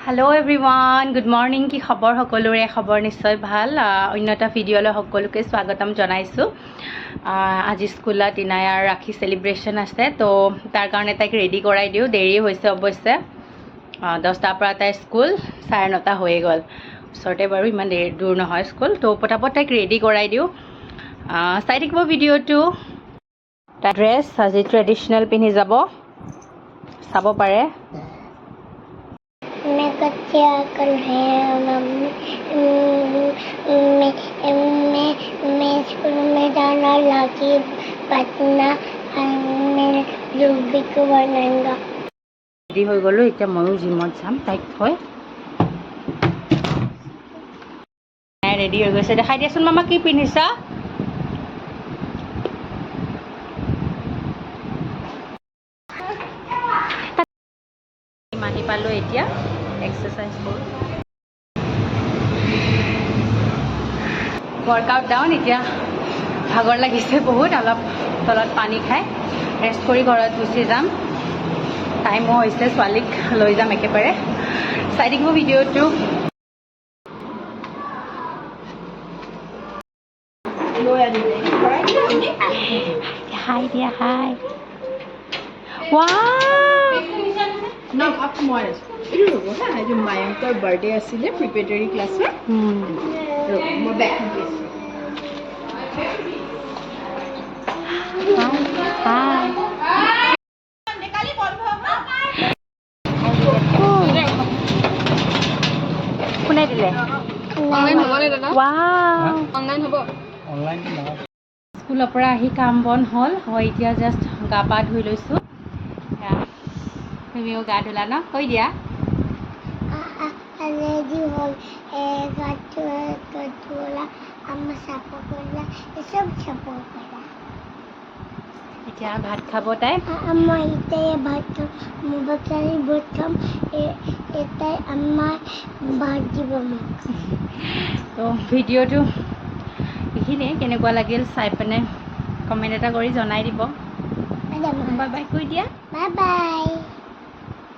hello everyone good morning की खबर सकलोरे खबर निश्चय भाल अन्य এটা ভিডিঅ'লৈ সকলোকে স্বাগতম জনাইছো आज স্কুলত ইনায়াৰ ৰাখি সেলিব্ৰেশন আছে তো তাৰ কাৰণে তাইক ৰেডি কৰাই দিও দেৰি হৈছে অৱশ্যে 10টাৰ পৰা তাই স্কুল 9:30 হৈ গ'ল ওচৰতে বাৰু ইমান দূৰ নহয় স্কুল তো পটাপট তাইক ৰেডি কৰাই দিও চাই থাকিব ভিডিঅ'টো তাৰ ড্ৰেছ আজি ট্ৰেডিশনেল পিন্ধি যাব চাব পাৰে मैं कच्चा कल है मम्मी मैं स्कूल में जाना लगी पटना मैं रूबी को बनाऊंगा रेडी हो गलो इतना मयो जिमत जाम ताइक थय रेडी हो गइसे देखाइ दियासुन मामा की पिन्हिसा माही पालो एतिया एक्सरसाइज करो वर्कआउट डाउन इतना भागर लगिसे बहुत अलग तलत पानी खाई रेस्ट करी घरत गुसि जाम टाइमो होइसे स्वालिक লৈ যাম একেবাৰে চাই থাকিব ভিডিঅ'টো হাই দিয়া হাই वाव नाम आप तुम्हारे इधर रुको ना जो मायंक का बर्थडे आसिले प्रिपरेटरी क्लास में रुको मैं बैक प्लीज हाय निकाली बंद हो কোনে দিলে ऑनलाइन हो ने दादा वाव ऑनलाइन हो অনলাইন স্কুলৰ পৰা আহি কাম বন হ'ল হয় এতিয়া জাস্ট গা পা ধুই লৈছো তুমিও গা ধুলা ন কৈ দিয়া रेडी हो गटुला अम्मा सापो करला सब सापो करला এতিয়া ভাত খাব তাই अम्मा इते भात मुबतारी बोतम एते अम्मा भाजी बम তো ভিডিঅ'টো এইখিনিয়ে কেনেকুৱা লাগিল চাই পিনে কমেণ্ট এটা কৰি জনাই দিব बाय বাই বাই কৈ দিয়া बाय